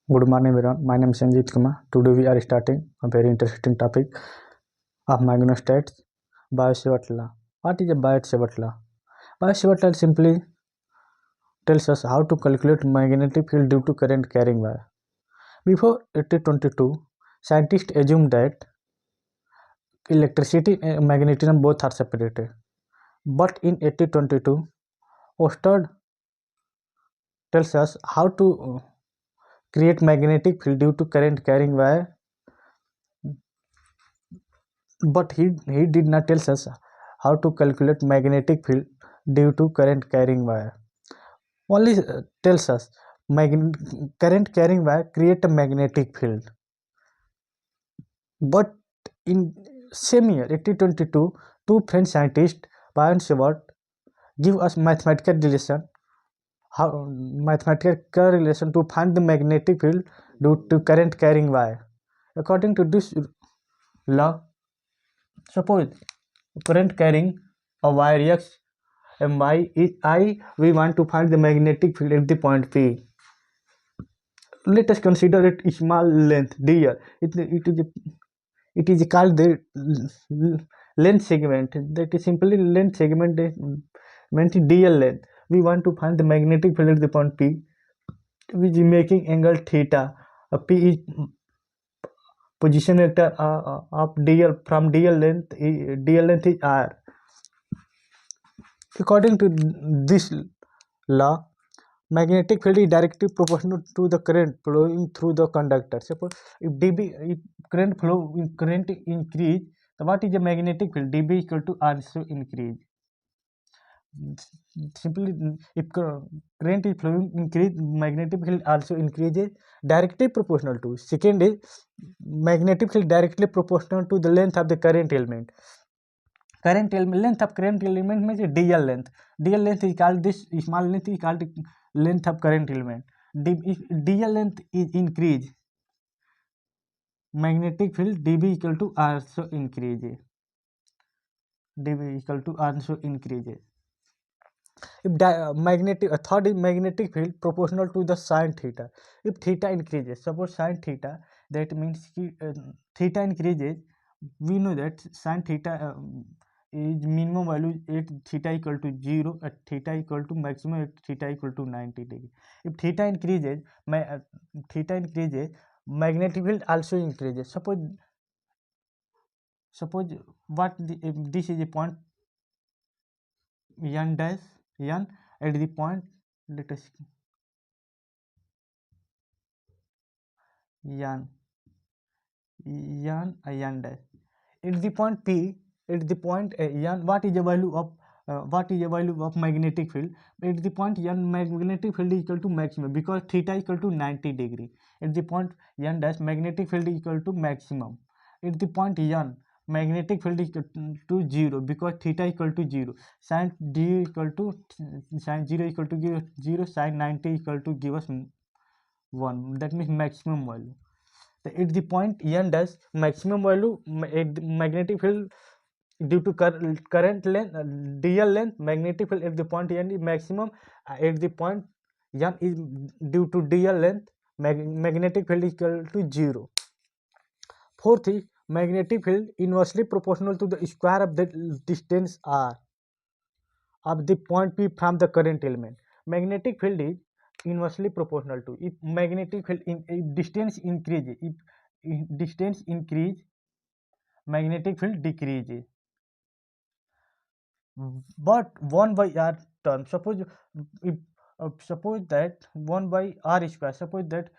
Good morning, everyone. My name is Sanjeet Kumar. Today we are starting a very interesting topic of magnetostates, Biot-Savart law. What is a Biot-Savart law? Biot-Savart law simply tells us how to calculate magnetic field due to current carrying wire. Before 1822, scientists assumed that electricity and magnetism both are separated. But in 1822, Oersted tells us how to create magnetic field due to current carrying wire, but he did not tell us how to calculate magnetic field due to current carrying wire. Only tells us current carrying wire create a magnetic field. But in same year 1822, two French scientists Biot-Savart give us mathematical correlation to find the magnetic field due to current carrying wire. According to this law, suppose current carrying a wire X and Y is I, we want to find the magnetic field at the point P. Let us consider it small length dl. It is called the length segment. That is simply length segment meant dl length. We want to find the magnetic field at the point P, which is making angle theta. P is position vector of dl from dl length. Dl length is r. According to this law, magnetic field is directly proportional to the current flowing through the conductor. Suppose if current increase, what is the magnetic field? dB equal to R, so increase. Simply, if current is flowing increase, magnetic field also increases directly proportional to. Second is magnetic field directly proportional to the length of the current element. Length of current element means dl length. Dl length is called, this small length is called length of current element. If dl length is increase, magnetic field dB equal to R, so increases. dB equal to R, so increases. If third is magnetic field proportional to the sine theta. If theta increases, suppose sine theta, that means theta increases. We know that sine theta is minimum value at theta equal to 0, at theta equal to maximum at theta equal to 90 degree. If theta increases, magnetic field also increases. Suppose this is a point n dash n at the point, let us n dash at the point P, at the point n, what is the value of magnetic field? At the point n, magnetic field is equal to maximum, because theta equal to 90 degree. At the point n dash, magnetic field is equal to maximum. At the point n, magnetic field is equal to 0, because theta equal to 0. Sin 0 equal to 0, sin 90 equal to give us 1. That means maximum value. At the point n dash, maximum value magnetic field due to current length dl length, magnetic field at the point n is maximum. At the point n is due to dl length, magnetic field is equal to 0. Fourth is magnetic field inversely proportional to the square of the distance r of the point P from the current element. Magnetic field is inversely proportional to, if magnetic field if distance increases, magnetic field decreases. But 1 by r term, suppose that 1 by r square, suppose that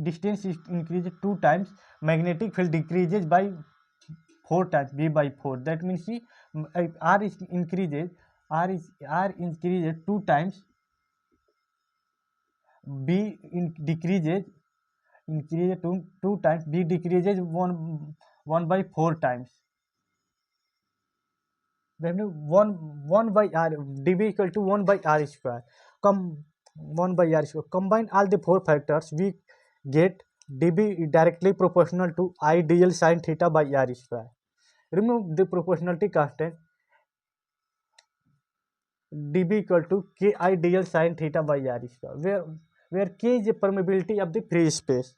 distance is increased 2 times, magnetic field decreases by 4 times, b by 4. That means if r increases 2 times, b decreases 2 times, b decreases 1 by 4 times. Then 1 by r, dB equal to 1 by r square. 1 by r square. Combine all the 4 factors, we get dB directly proportional to I dl sin theta by r square. Remove the proportionality constant, dB equal to k I dl sin theta by r square, where where K is the permeability of the free space.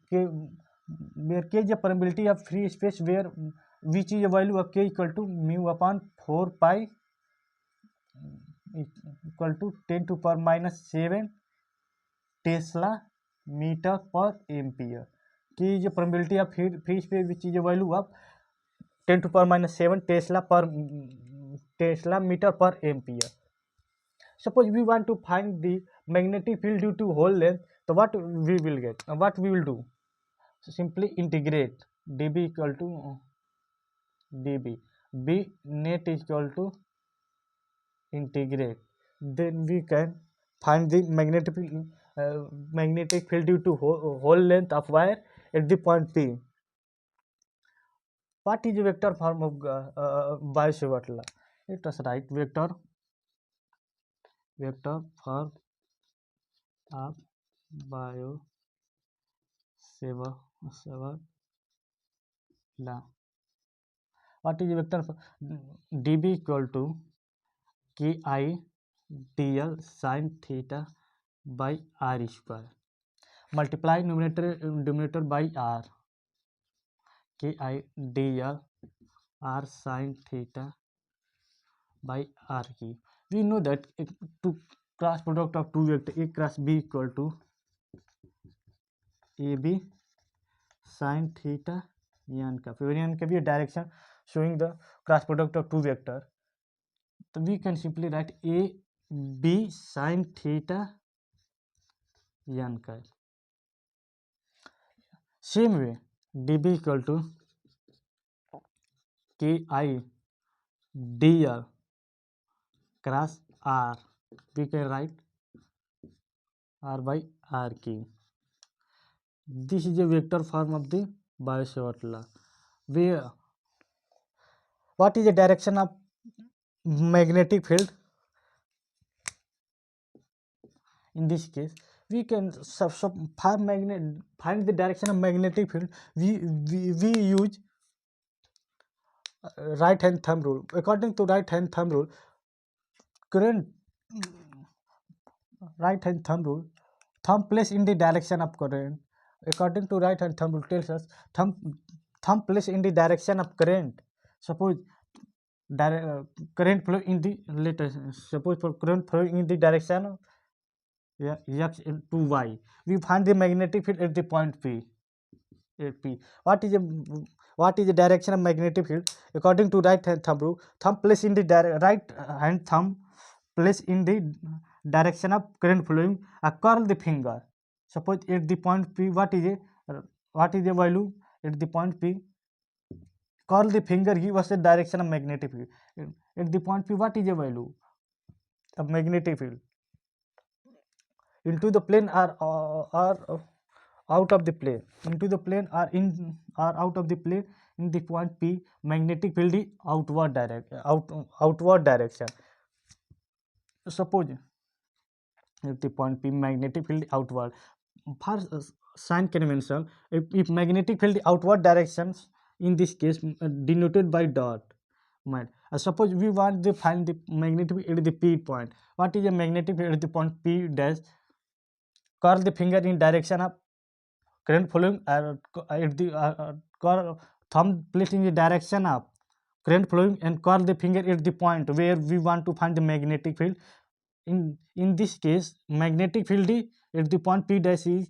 Where K is the permeability of free space, where which is a value of K equal to mu upon 4 pi equal to 10 to power minus 7 Tesla meter per ampere. K is the permeability of free space, which is a value of 10 to power minus 7 Tesla meter per ampere. Suppose we want to find the magnetic field due to hole length, so what we will get? What we will do? So simply integrate dB equal to dB, B net is equal to integrate. Then we can find the magnetic field due to hole length of wire at the point P. What is the vector form of Biot-Savart law? Let us write vector form of Biot-Savart law. What is the vector form? dB equal to ki dl sin theta by r square. Multiply numerator by r. Ki dl r sin theta by r की. We know that to cross product of two vector A cross B equal to AB sin theta n का. Where n can be a direction showing the cross product of two vector. So we can simply write A B sin theta n का. Same way dB equal to ki dl cross r. We can write r by r की. This is a vector form of the Biot-Savart law. Where what is the direction of magnetic field? In this case, we can find the direction of magnetic field. We use right hand thumb rule. According to right hand thumb rule, thumb placed in the direction of current. According to right hand thumb rule tells us thumb placed in the direction of current. Suppose current flow in the current flow in the direction of x to y. We find the magnetic field at the point P. What is the direction of magnetic field? According to right hand thumb rule, thumb placed in the right hand thumb placed in the direction of current flowing, curl the finger. Suppose at the point P, what is the value at the point P? Curl the finger, give us the direction of magnetic field. At the point P, what is the value of magnetic field? Into the plane or out of the plane. Into the plane or in or out of the plane. In the point P, magnetic field is outward direction. Suppose at the point P, magnetic field outward. For sign convention, if magnetic field outward directions, in this case denoted by dot. Suppose we want to find the magnetic field at the P point. What is the magnetic field at the point P dash? Curl the finger in direction of current flowing, at the thumb placed in the direction of current flowing, and curl the finger at the point where we want to find the magnetic field. In this case, magnetic field at the point P dash is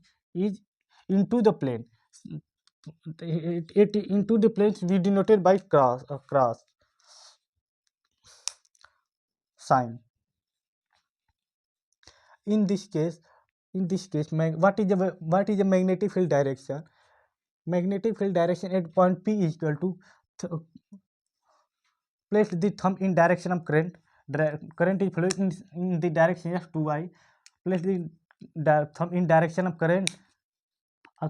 into the plane. It into the planes we denoted by cross sign. In this case, what is the magnetic field direction? Magnetic field direction at point P is equal to place the thumb in direction of current. Current is flowing in the direction of 2I. Place the thumb in direction of current.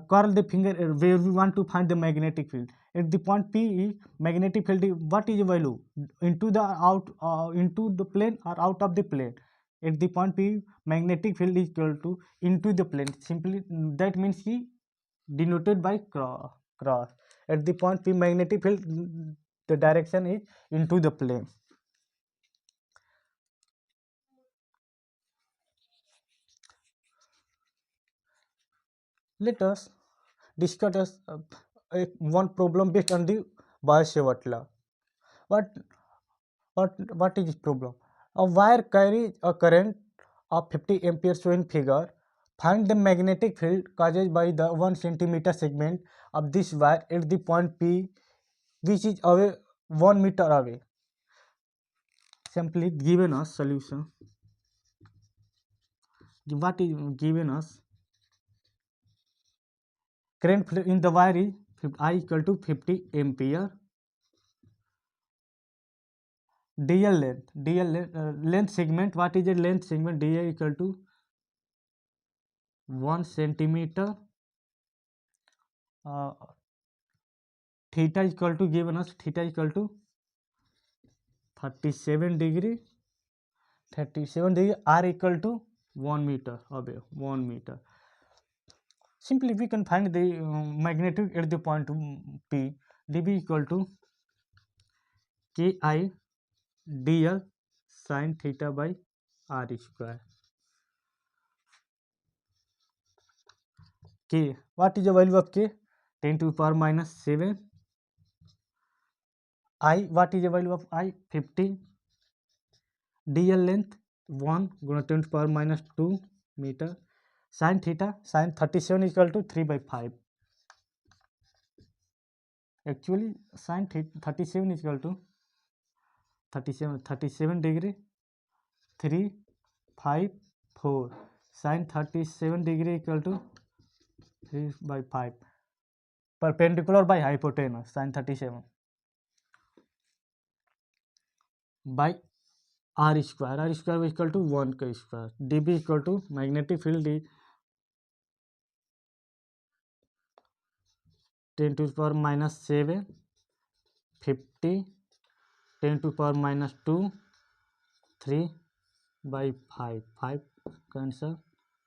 Curl the finger where we want to find the magnetic field. At the point P, magnetic field, what is the value? Into the plane or out of the plane? At the point P, magnetic field is equal to into the plane. Simply that means denoted by cross. At the point P, magnetic field, the direction is into the plane. Let us discuss one problem based on the Biot-Savart law. What what is this problem? A wire carries a current of 50 amperes shown in figure. Find the magnetic field caused by the 1 centimeter segment of this wire at the point P, which is away 1 meter away. Simply given us solution. What is given us? Current flow in the wire is I equal to 50 ampere. Length segment. What is the length segment? DL equal to 1 centimeter. Theta equal to given us theta equal to 37 degree. 37 degree. R equal to 1 meter away. 1 meter. Simply we can find the magnetic at the point P. dB equal to Ki dl sin theta by r square. K. What is the value of K? 10 to the power minus 7. I. What is the value of I? 50. dl length 1 गुणा 10 to the power minus 2 meter. Sin theta, sin 37 is equal to 3 by 5. Actually, sin 37 is equal to 37 degree 3 5 4. Sin 37 degree equal to 3 by 5. Perpendicular by hypotenuse. Sin 37 by r square. R square is equal to 1 का square. dB equal to magnetic field is 10 to the power minus 7, 50, 10 to the power minus 2, 3 by 5. 5 cancel.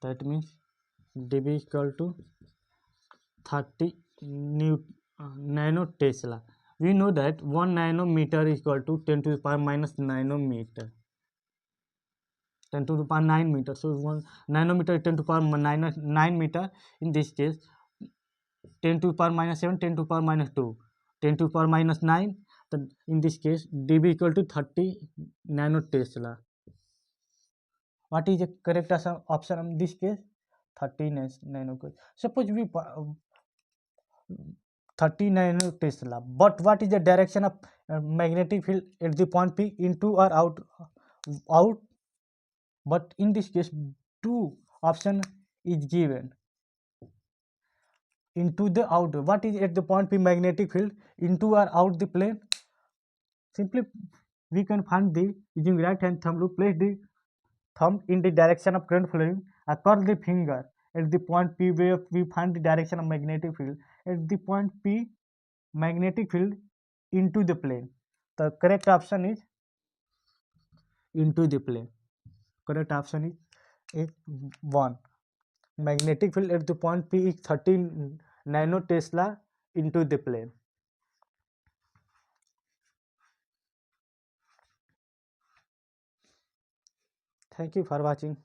That means dB equal to 30 nano Tesla. We know that 1 nanometer is equal to 10 to the power minus nanometer. 10 to the power 9 meter. So 1 nanometer is 10 to the power 9 meter. In this case, 10 to the power minus 7, 10 to the power minus 2, 10 to the power minus 9. Then in this case, dB equal to 30 nano Tesla. What is the correct option in this case? 30 nano. Suppose we 30 nano Tesla. But what is the direction of magnetic field at the point P, into or out? But in this case, two option is given. Into the out. What is at the point P magnetic field? Into or out the plane? Simply we can find the using right hand thumb rule. Place the thumb in the direction of current flowing across the finger at the point P, where we find the direction of magnetic field. At the point P, magnetic field into the plane. The correct option is into the plane. Correct option is 1. Magnetic field at the point P is 13 nano Tesla into the plane. Thank you for watching.